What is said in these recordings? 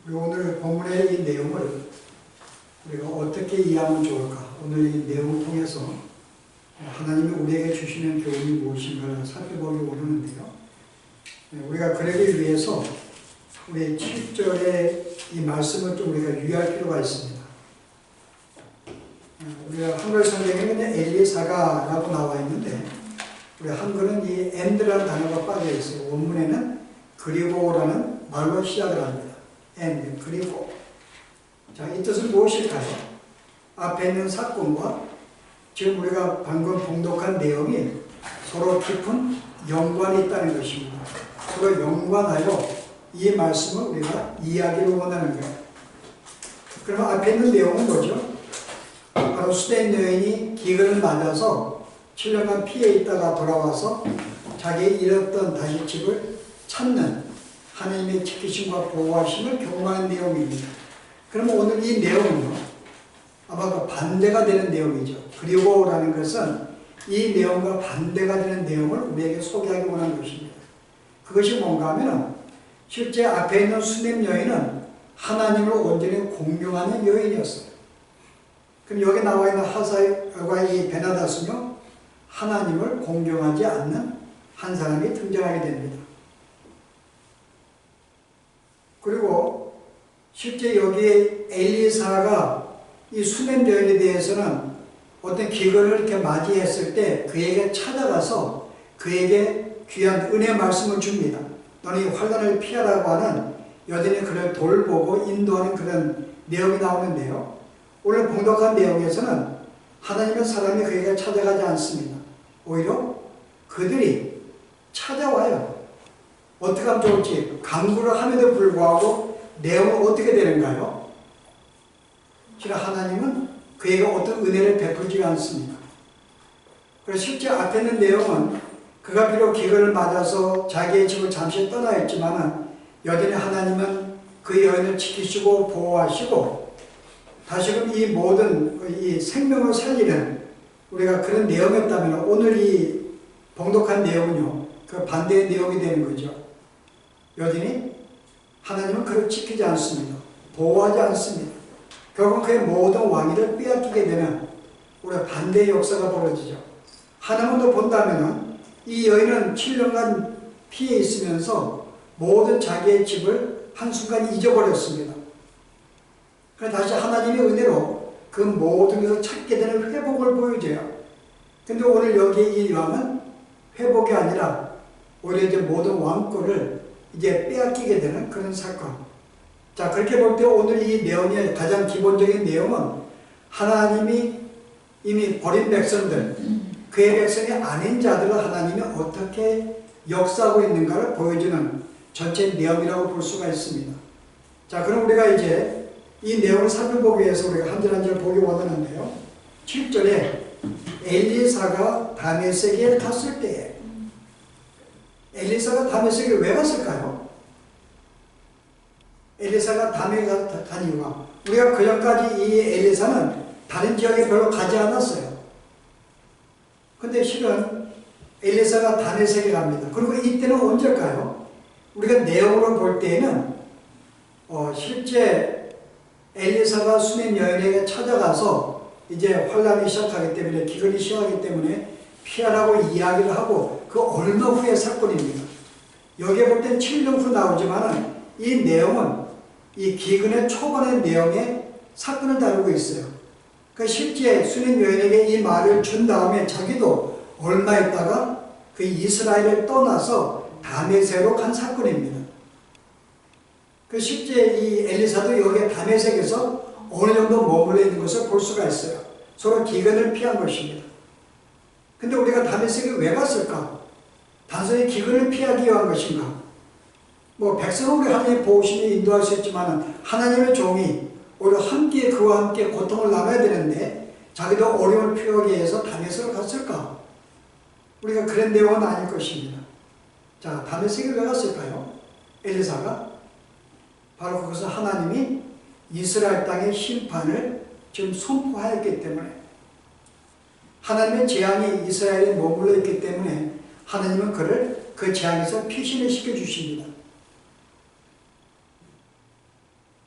우리 오늘 본문의 이 내용을 우리가 어떻게 이해하면 좋을까? 오늘 이 내용을 통해서 하나님이 우리에게 주시는 교훈이 무엇인가를 살펴보기 원하는데요. 우리가 그러기 위해서 우리 7절의 이 말씀을 좀 우리가 유의할 필요가 있습니다. 우리가 한글 성경에는 엘리사가라고 나와 있는데 우리 한글은 이 and라는 단어가 빠져 있어요. 원문에는 그리고라는 말로 시작을 합니다. and, 그리고. 자, 이 뜻은 무엇일까요? 앞에 있는 사건과 지금 우리가 방금 봉독한 내용이 서로 깊은 연관이 있다는 것입니다. 서로 연관하여 이 말씀을 우리가 이해하기를 원하는 거예요. 그러면 앞에 있는 내용은 뭐죠? 바로 수된 여인이 기근을 맞아서 7년간 피해 있다가 돌아와서 자기 잃었던 다시 집을 찾는 하나님의 지키심과 보호하심을 경험하는 내용입니다. 그러면 오늘 이 내용은요, 아마 그 반대가 되는 내용이죠. 그리고라는 것은 이 내용과 반대가 되는 내용을 우리에게 소개하기 원하는 것입니다. 그것이 뭔가 하면 실제 앞에 있는 수냄 여인은 하나님을 온전히 공경하는 여인이었어요. 그럼 여기 나와 있는 하사와 이 베나다스는요, 하나님을 공경하지 않는 한 사람이 등장하게 됩니다. 그리고 실제 여기에 엘리사가 이 수냄 여인에 대해서는 어떤 기근을 이렇게 맞이했을 때 그에게 찾아가서 그에게 귀한 은혜 말씀을 줍니다. 너는 이 환난을 피하라고 하는 여전히 그를 돌보고 인도하는 그런 내용이 나오는데요. 오늘 봉독한 내용에서는 하나님의 사람이 그에게 찾아가지 않습니다. 오히려 그들이 찾아와요. 어떻게 하면 좋을지 강구를 함에도 불구하고 내용은 어떻게 되는가요? 실은 하나님은 그에게 어떤 은혜를 베풀지 않습니다. 그래서 실제 앞에 있는 내용은 그가 비록 기근을 맞아서 자기의 집을 잠시 떠나 있지만 여전히 하나님은 그 여인을 지키시고 보호하시고 다시금 이 모든 이 생명을 살리는 우리가 그런 내용이었다면 오늘 이 봉독한 내용은요, 그 반대의 내용이 되는 거죠. 여전히 하나님은 그를 지키지 않습니다. 보호하지 않습니다. 결국 그의 모든 왕위를 빼앗기게 되는 우리가 반대의 역사가 벌어지죠. 하나님도 본다면 이 여인은 7년간 피해 있으면서 모든 자기의 집을 한순간 잊어버렸습니다. 그래서 다시 하나님의 은혜로 그 모든 것을 찾게 되는 회복을 보여줘요. 근데 오늘 여기 이 왕은 회복이 아니라 오히려 이제 모든 왕권을 이제 빼앗기게 되는 그런 사건. 자, 그렇게 볼 때 오늘 이 내용의 가장 기본적인 내용은 하나님이 이미 버린 백성들, 그의 백성이 아닌 자들을 하나님이 어떻게 역사하고 있는가를 보여주는 전체 내용이라고 볼 수가 있습니다. 자, 그럼 우리가 이제 이 내용을 살펴보기 위해서 우리가 한 절 한 절 보기 원하는데요. 7절에 엘리사가 다메섹에 갔을 때에 엘리사가 다메섹에 왜 갔을까요? 엘리사가 다메섹에 간 이유가 우리가 그전까지 이 엘리사는 다른 지역에 별로 가지 않았어요. 근데 실은 엘리사가 다메섹에 갑니다. 그리고 이때는 언제일까요? 우리가 내용으로 볼 때에는 실제 엘리사가 수냄 여인에게 찾아가서 이제 환란이 시작하기 때문에 기근이 시작하기 때문에 피하라고 이야기를 하고 그 얼마 후의 사건입니다. 여기에 볼 땐 7년 후 나오지만 이 내용은 이 기근의 초반의 내용의 사건을 다루고 있어요. 그 실제 수냄 여인에게 이 말을 준 다음에 자기도 얼마 있다가 그 이스라엘을 떠나서 다메섹으로 간 사건입니다. 그 실제 이 엘리사도 여기 다메섹에서 어느 정도 머물러 있는 것을 볼 수가 있어요. 서로 기근을 피한 것입니다. 근데 우리가 다메섹에 왜 갔을까? 단순히 기근을 피하기 위한 것인가? 뭐 백성은 우리 하나님의 보호심에 인도할 수 있지만 하나님의 종이 오히려 함께 그와 함께 고통을 나눠야 되는데 자기도 어려움을 피하기 위해서 다메섹을 갔을까? 우리가 그런 내용은 아닐 것입니다. 자, 다메섹에 왜 갔을까요? 엘리사가 바로 그것은 하나님이 이스라엘 땅의 심판을 지금 선포하였기 때문에 하나님의 재앙이 이스라엘에 머물러 있기 때문에 하나님은 그를 그 재앙에서 피신을 시켜주십니다.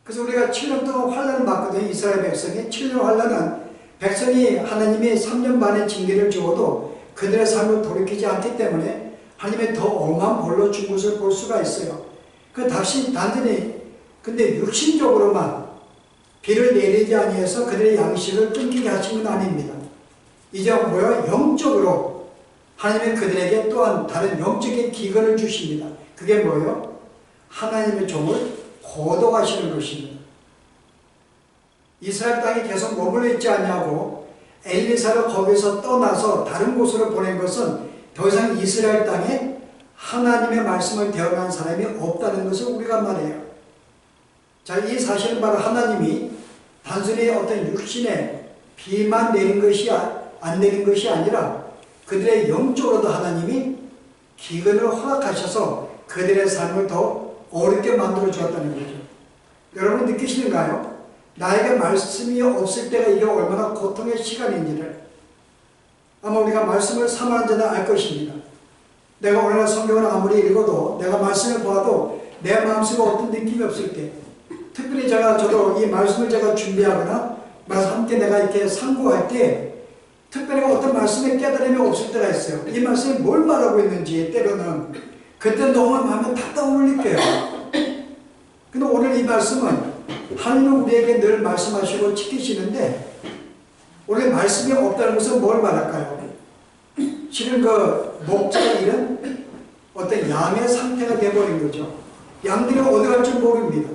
그래서 우리가 7년 동안 환란을 받거든요. 이스라엘 백성이 7년 환란은 백성이 하나님이 3년 반의 징계를 주어도 그들의 삶을 돌이키지 않기 때문에 하나님의 더 엄한 벌로 준 것을 볼 수가 있어요. 그 단순히 근데 육신적으로만 비를 내리지 아니해서 그들의 양식을 끊기게 하신 건 아닙니다. 이제 뭐요? 영적으로 하나님은 그들에게 또한 다른 영적인 기근을 주십니다. 그게 뭐요? 하나님의 종을 거둬가시는 것입니다. 이스라엘 땅에 계속 머물러 있지 않냐고 엘리사를 거기서 떠나서 다른 곳으로 보낸 것은 더 이상 이스라엘 땅에 하나님의 말씀을 대언한 사람이 없다는 것을 우리가 말해요. 자, 이 사실은 바로 하나님이 단순히 어떤 육신에 비만 내린 것이 안 내린 것이 아니라 그들의 영적으로도 하나님이 기근을 허락하셔서 그들의 삶을 더 어렵게 만들어 주었다는 거죠. 여러분 느끼시는가요? 나에게 말씀이 없을 때가 이게 얼마나 고통의 시간인지를 아마 우리가 말씀을 사모하는 자는 알 것입니다. 내가 오늘날 성경을 아무리 읽어도 내가 말씀을 보아도 내 마음속에 어떤 느낌이 없을 때, 특별히 저도 이 말씀을 제가 준비하거나 함께 내가 이렇게 상고할 때 특별히 어떤 말씀에 깨달음이 없을 때가 있어요. 이 말씀이 뭘 말하고 있는지 때로는 그때 너무 마음에 답답함을 느껴요. 근데 오늘 이 말씀은 하나님은 우리에게 늘 말씀하시고 지키시는데 원래 말씀이 없다는 것은 뭘 말할까요? 실은 그 목자가 잃은 어떤 양의 상태가 되어버린 거죠. 양들이 어디 갈 줄 모릅니다.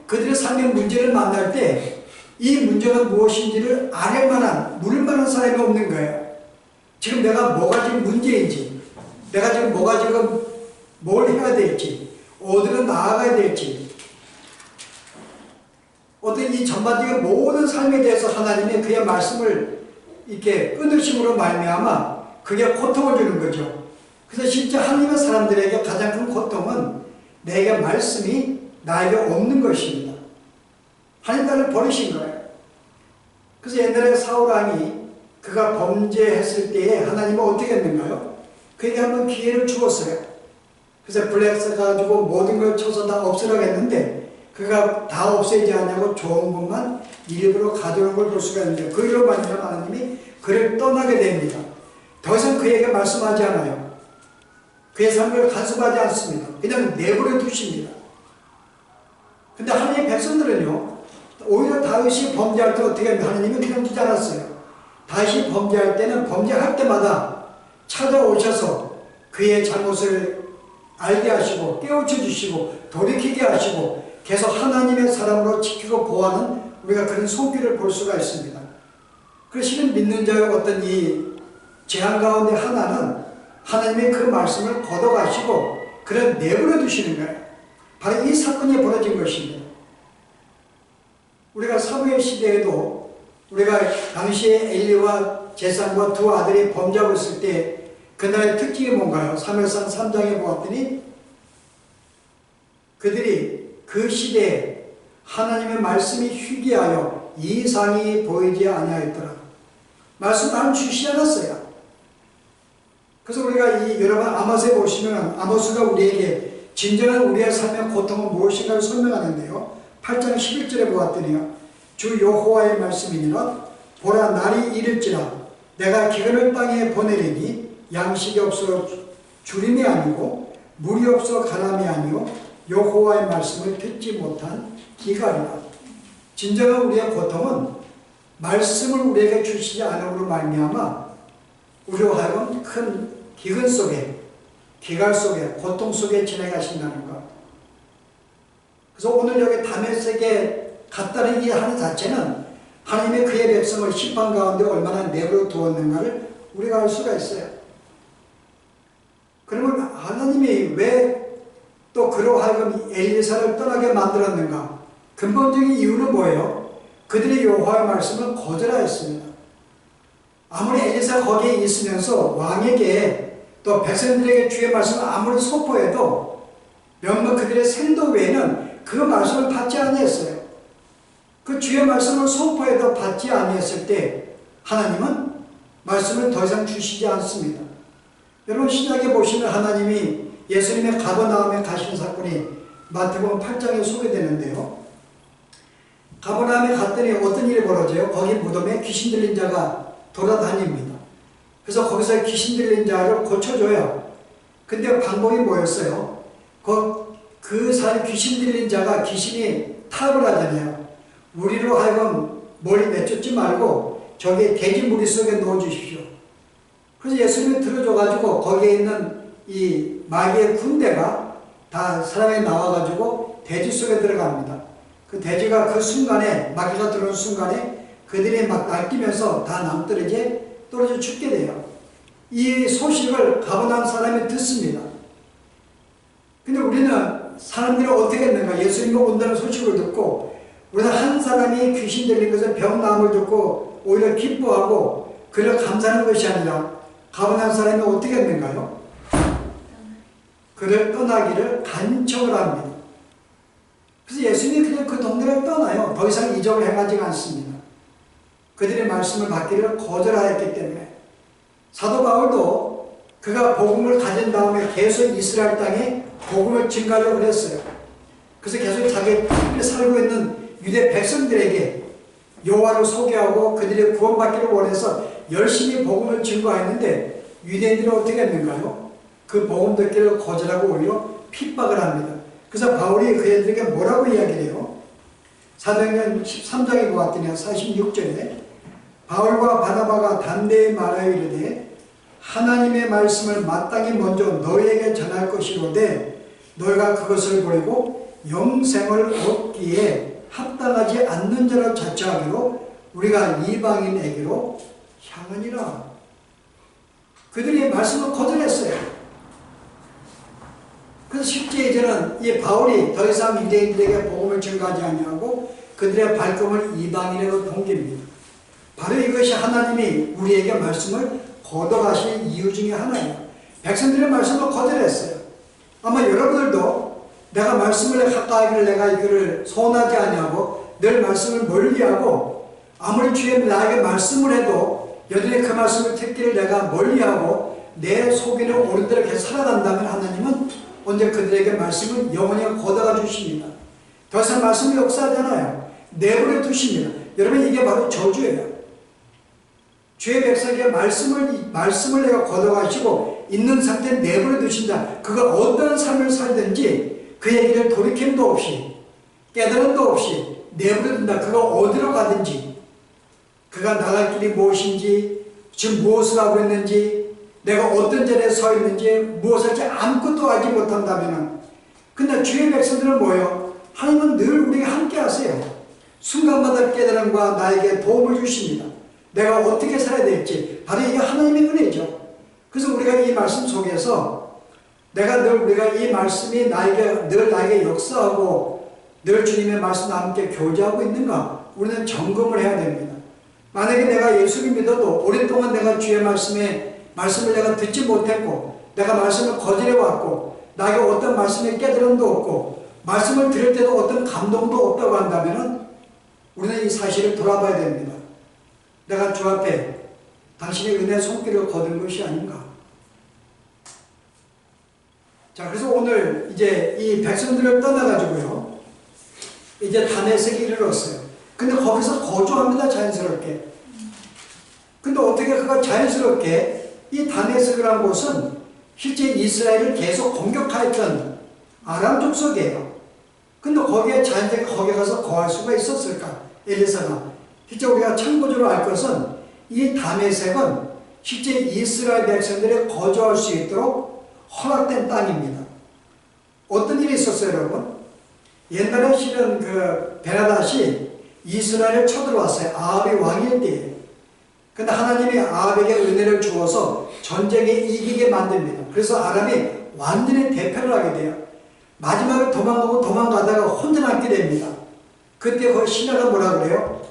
그들의 삶의 문제를 만날 때 이 문제가 무엇인지를 알 만한, 물을 만한 사람이 없는 거예요. 지금 내가 뭐가 지금 문제인지, 내가 지금 뭐가 지금 뭘 해야 될지, 어디로 나아가야 될지, 어떤 이 전반적인 모든 삶에 대해서 하나님의 그의 말씀을 이렇게 끊으심으로 말미암아 그게 고통을 주는 거죠. 그래서 진짜 하나님의 사람들에게 가장 큰 고통은 내게 말씀이 나에게 없는 것입니다. 하나님 나를 버리신 거예요. 그래서 옛날에 사울왕이 그가 범죄했을 때에 하나님은 어떻게 했는가요? 그에게 한번 기회를 주었어요. 그래서 블레셋 가지고 모든 걸 쳐서 다 없애라고 했는데 그가 다 없애지 않냐고 좋은 것만 일부러 가져오는 걸 볼 수가 있는데 그 일로 말미암아 하나님이 그를 떠나게 됩니다. 더 이상 그에게 말씀하지 않아요. 그의 삶을 간섭하지 않습니다. 그냥 내버려 두십니다. 근데 하나님의 백성들은요, 오히려 다윗이 범죄할 때 어떻게 하면 하나님이 그냥 두지 않았어요. 다윗이 범죄할 때는 범죄할 때마다 찾아오셔서 그의 잘못을 알게 하시고 깨우쳐 주시고 돌이키게 하시고 계속 하나님의 사람으로 지키고 보호하는 우리가 그런 손길을 볼 수가 있습니다. 그 실은 믿는 자의 어떤 이 재앙 가운데 하나는 하나님의 그 말씀을 걷어가시고 그를 내버려 두시는 거예요. 바로 이 사건이 벌어진 것입니다. 우리가 사무엘 시대에도 우리가 당시에 엘리와 제사장과 두 아들이 범죄하고 있을 때 그날의 특징이 뭔가요? 사무엘상 3장에 보았더니 그들이 그 시대에 하나님의 말씀이 희귀하여 이상이 보이지 아니하였더라. 말씀을 안 주시지 않았어요. 그래서 우리가 여러분 아모스에 보시면 아모스가 우리에게 진정한 우리의 삶의 고통은 무엇인가를 설명하는데요. 8장 11절에 보았더니요. 주 여호와의 말씀이니라. 보라 날이 이를지라 내가 기근을 땅에 보내리니 양식이 없어 주림이 아니고 물이 없어 가람이 아니요 여호와의 말씀을 듣지 못한 기갈이라. 진정한 우리의 고통은 말씀을 우리에게 주시지 않음으로 말미암아 우리로 하여금 큰 기근 속에 기갈 속에 고통 속에 지나가신다는 것. 그래서 오늘 여기 다메섹에 갔다는 이 하는 자체는 하나님의 그의 백성을 심판 가운데 얼마나 내버려 두었는가를 우리가 알 수가 있어요. 그러면 하나님이 왜 또 그로 하여금 엘리사를 떠나게 만들었는가? 근본적인 이유는 뭐예요? 그들이 여호와의 말씀을 거절하였습니다. 아무리 엘리사가 거기에 있으면서 왕에게 또 백성들에게 주의 말씀을 아무리 선포해도 몇몇 그들의 생도 외에는 그 말씀을 받지 아니했어요. 그 주의 말씀을 선포해도 받지 아니했을 때 하나님은 말씀을 더 이상 주시지 않습니다. 여러분 신약에 보시면 하나님이 예수님의 가버나움에 가신 사건이 마태복음 8장에 소개되는데요. 가버나움에 갔더니 어떤 일이 벌어져요? 거기 무덤에 귀신 들린 자가 돌아다닙니다. 그래서 거기서 귀신 들린 자를 고쳐줘요. 근데 방법이 뭐였어요? 그 사람 귀신 들린 자가 귀신이 타협을 하잖아요. 우리로 하여금 머리 내쫓지 말고 저기 돼지 무리 속에 넣어주십시오. 그래서 예수님이 들어줘가지고 거기에 있는 이 마귀의 군대가 다 사람이 나와가지고 돼지 속에 들어갑니다. 그 돼지가 그 순간에, 마귀가 들어오는 순간에 그들이 막 날뛰면서 다 떨어져 죽게 돼요. 이 소식을 가버나움 사람이 듣습니다. 근데 우리는 사람들이 어떻게 했는가? 예수님이 온다는 소식을 듣고 우리는 한 사람이 귀신 들린 것을 병 나음을 듣고 오히려 기뻐하고 그를 감사하는 것이 아니라 가버나움 사람이 어떻게 했는가요? 그를 떠나기를 간청을 합니다. 그래서 예수님이 그냥 그 동네를 떠나요. 더 이상 이적을 행하지 않습니다. 그들의 말씀을 받기를 거절하였기 때문에. 사도 바울도 그가 복음을 가진 다음에 계속 이스라엘 땅에 복음을 증가하려고 했어요. 그래서 계속 자기 땅에 살고 있는 유대 백성들에게 여호와를 소개하고 그들이 구원받기를 원해서 열심히 복음을 증거했는데 유대인들은 어떻게 했는가요? 그 복음 듣기를 거절하고 오히려 핍박을 합니다. 그래서 바울이 그들에게 뭐라고 이야기를 해요? 사도행전 13장에 보았더니 46절에 바울과 바나바가 담대히 말하여 이르되 하나님의 말씀을 마땅히 먼저 너희에게 전할 것이로되 너희가 그것을 버리고 영생을 얻기에 합당하지 않는 자를 자처하기로 우리가 이방인에게로 향하니라. 그들이 말씀을 거절했어요. 그래서 실제 이제는 이 바울이 더 이상 유대인들에게 복음을 증거하지 아니하고 그들의 발걸음을 이방인으로 옮깁니다. 바로 이것이 하나님이 우리에게 말씀을 거둬가신 이유 중에 하나예요. 백성들의 말씀을 거절했어요. 아마 여러분들도 내가 말씀을 가까이를 내가 이거를 소원하지 아니하고 늘 말씀을 멀리하고 아무리 주의 나에게 말씀을 해도 여전히 그 말씀을 듣기를 내가 멀리하고 내 속에는 옳은 대로 계속 살아간다면 하나님은 언제 그들에게 말씀을 영원히 거둬가 주십니다. 더 이상 말씀이 역사하잖아요. 내버려 두십니다. 여러분 이게 바로 저주예요. 주의 백성에게 말씀을 내가 거둬가시고 있는 상태에 내버려 두신다. 그가 어떤 삶을 살든지 그 얘기를 돌이킴도 없이 깨달음도 없이 내버려 둔다. 그가 어디로 가든지 그가 나갈 길이 무엇인지 지금 무엇을 하고 있는지 내가 어떤 자리에 서 있는지 무엇을 할지 아무것도 알지 못한다면 근데 주의 백성들은 뭐예요? 하나님은 늘 우리에게 함께 하세요. 순간마다 깨달음과 나에게 도움을 주십니다. 내가 어떻게 살아야 될지 바로 이게 하나님의 은혜죠. 그래서 우리가 이 말씀 속에서 우리가 이 말씀이 늘 나에게 역사하고 늘 주님의 말씀과 함께 교제하고 있는가 우리는 점검을 해야 됩니다. 만약에 내가 예수를 믿어도 오랫동안 내가 주의 말씀을 내가 듣지 못했고 내가 말씀을 거절해왔고 나에게 어떤 말씀의 깨달음도 없고 말씀을 들을 때도 어떤 감동도 없다고 한다면 우리는 이 사실을 돌아봐야 됩니다. 내가 주 앞에 당신의 은혜 손길을 거둔 것이 아닌가. 자, 그래서 오늘 이제 이 백성들을 떠나가지고요. 이제 다메섹에 이르렀어요. 근데 거기서 거주합니다, 자연스럽게. 근데 어떻게 그가 자연스럽게 이 다메섹이라는 곳은 실제 이스라엘을 계속 공격하였던 아람 족속이에요. 근데 거기에 자연스럽게 거기 가서 거할 수가 있었을까? 엘리사가. 실제 우리가 참고적으로 알 것은 이 다메섹은 실제 이스라엘 백성들이 거주할 수 있도록 허락된 땅입니다. 어떤 일이 있었어요, 여러분? 옛날에 실은 베나닷이 이스라엘을 쳐들어왔어요. 아합이 왕일 때에. 근데 하나님이 아합에게 은혜를 주어서 전쟁에 이기게 만듭니다. 그래서 아람이 완전히 대패를 하게 돼요. 마지막에 도망가다가 혼자 남게 됩니다. 그때 그 신하가 뭐라 그래요?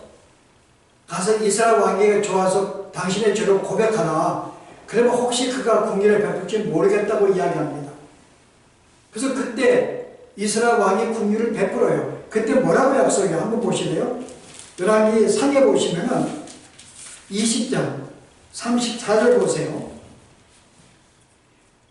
가서 이스라엘 왕에게 좋아서 당신의 죄를 고백하라. 그러면 혹시 그가 궁리를 베풀지 모르겠다고 이야기합니다. 그래서 그때 이스라엘 왕이 궁리를 베풀어요. 그때 뭐라고 약속해요? 한번 보실래요? 열왕기 상에 보시면은 20장 34절 보세요.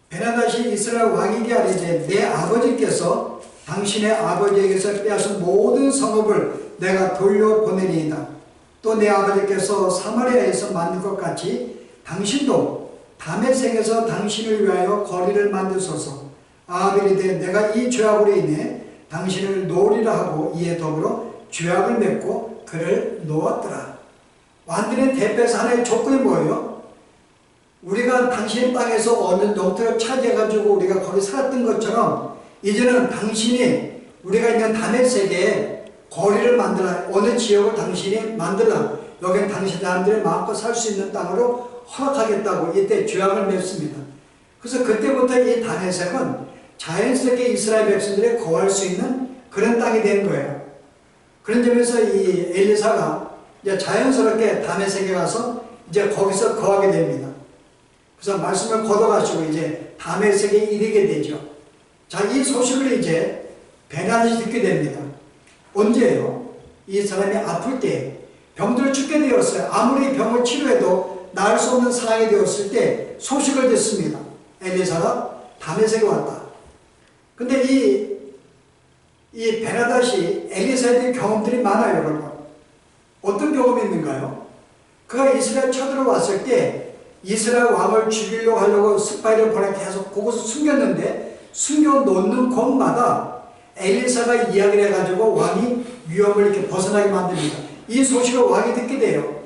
베나닷이 이스라엘 왕에게 아뢰되 내 아버지께서 당신의 아버지에게서 빼앗은 모든 성읍을 내가 돌려보내리이다. 또 내 아버지께서 사마리아에서 만든 것 같이 당신도 다메섹에서 당신을 위하여 거리를 만드소서. 아벨이되 내가 이 죄악으로 인해 당신을 놓으리라 하고 이에 더불어 죄악을 맺고 그를 놓았더라. 완전히 대표에서 하나의 조건이 뭐예요? 우리가 당신의 땅에서 어느 농토를 차지해가지고 우리가 거기 살았던 것처럼 이제는 당신이 우리가 있는 다메섹에 거리를 만들라. 어느 지역을 당신이 만들라. 여기는 당신 사람들이 마음껏 살 수 있는 땅으로 허락하겠다고 이때 죄악을 맺습니다. 그래서 그때부터 이 다메섹은 자연스럽게 이스라엘 백성들이 거할 수 있는 그런 땅이 된 거예요. 그런 점에서 이 엘리사가 이제 자연스럽게 다메섹에 가서 이제 거기서 거하게 됩니다. 그래서 말씀을 걷어가시고 이제 다메섹에 이르게 되죠. 자, 이 소식을 이제 베나다시 듣게 됩니다. 언제예요? 이 사람이 아플 때 병들어 죽게 되었어요. 아무리 병을 치료해도 나을 수 없는 상황이 되었을 때 소식을 듣습니다. 엘리사가 다메섹에 왔다. 근데 이 베나다시 엘리사에 대한 경험들이 많아요, 여러분. 어떤 경험이 있는가요? 그가 이스라엘 쳐들어왔을 때 이스라엘 왕을 죽이려고 하려고 스파이를 보내 계속 그곳을 숨겼는데 숨겨놓는 곳마다 엘리사가 이야기를 해가지고 왕이 위험을 이렇게 벗어나게 만듭니다. 이 소식을 왕이 듣게 돼요.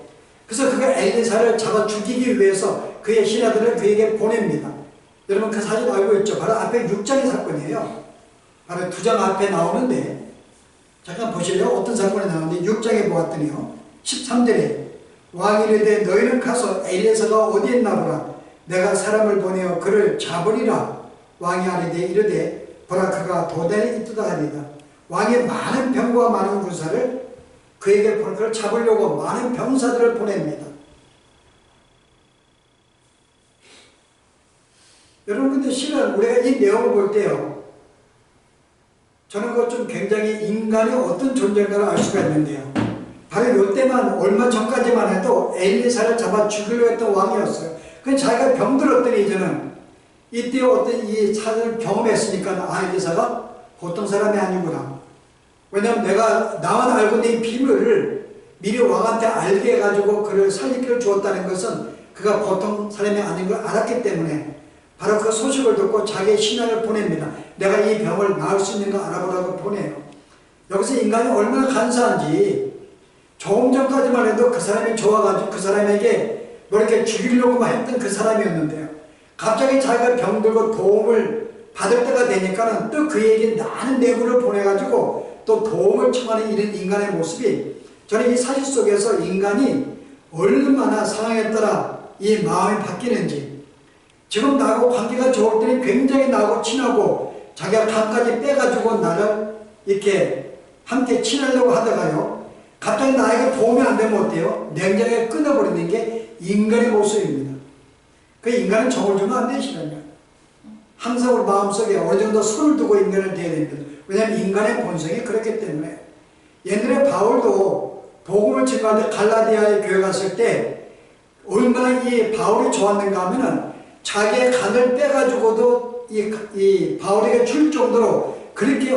그래서 그가 엘리사를 잡아 죽이기 위해서 그의 신하들을 그에게 보냅니다. 여러분 그 사진 알고 있죠? 바로 앞에 6장의 사건이에요. 바로 2장 앞에 나오는데 잠깐 보실래요? 어떤 사건이 나오는데 6장에 보았더니요. 13절에 왕이 이르되 너희는 가서 엘리사가 어디에 있나 보라. 내가 사람을 보내어 그를 잡으리라. 왕이 아뢰되 이르되 보라 그가 도단에 있도다 하리이다. 왕이 많은 병과 많은 군사를 그에게 보내 그를 잡으려고 많은 병사들을 보냅니다. 여러분 근데 실은 우리가 이 내용을 볼 때요. 저는 그것 좀 굉장히 인간이 어떤 존재인가를 알 수가 있는데요. 바로 이때만 얼마 전까지만 해도 엘리사를 잡아 죽이려고 했던 왕이었어요. 그 자기가 병들었더니 이제는 이때 어떤 이 사건을 경험했으니까 아 엘리사가 보통 사람이 아니구나. 왜냐하면 내가 나만 알고 있는 이 비밀을 미리 왕한테 알게 해가지고 그를 살리기를 주었다는 것은 그가 보통 사람이 아닌 걸 알았기 때문에 바로 그 소식을 듣고 자기의 신하를 보냅니다. 내가 이 병을 나을 수 있는가 알아보라고 보내요. 여기서 인간이 얼마나 간사한지 조금 전까지만 해도 그 사람이 좋아가지고 그 사람에게 뭐 이렇게 죽이려고만 했던 그 사람이었는데요. 갑자기 자기가 병들고 도움을 받을 때가 되니까는 또 그에게 많은 내부를 보내가지고 또 도움을 청하는 이런 인간의 모습이 저는 이 사실 속에서 인간이 얼마나 상황에 따라 이 마음이 바뀌는지 지금 나하고 관계가 좋을 때는 굉장히 나하고 친하고 자기가 감까지 빼가지고 나를 이렇게 함께 친하려고 하다가요. 갑자기 나에게 도움이 안 되면 어때요? 냉정하게 끊어버리는 게 인간의 모습입니다. 그 인간은 정을 주면 안 되시라뇨. 항상 우리 마음속에 어느 정도 손을 두고 인간을 대해야 됩니다. 왜냐하면 인간의 본성이 그렇기 때문에. 옛날에 바울도 복음을 증거할 때 갈라디아에 교회 갔을 때 얼마나 이 바울이 좋았는가 하면은 자기의 간을 빼가지고도 이 바울에게 줄 정도로 그렇게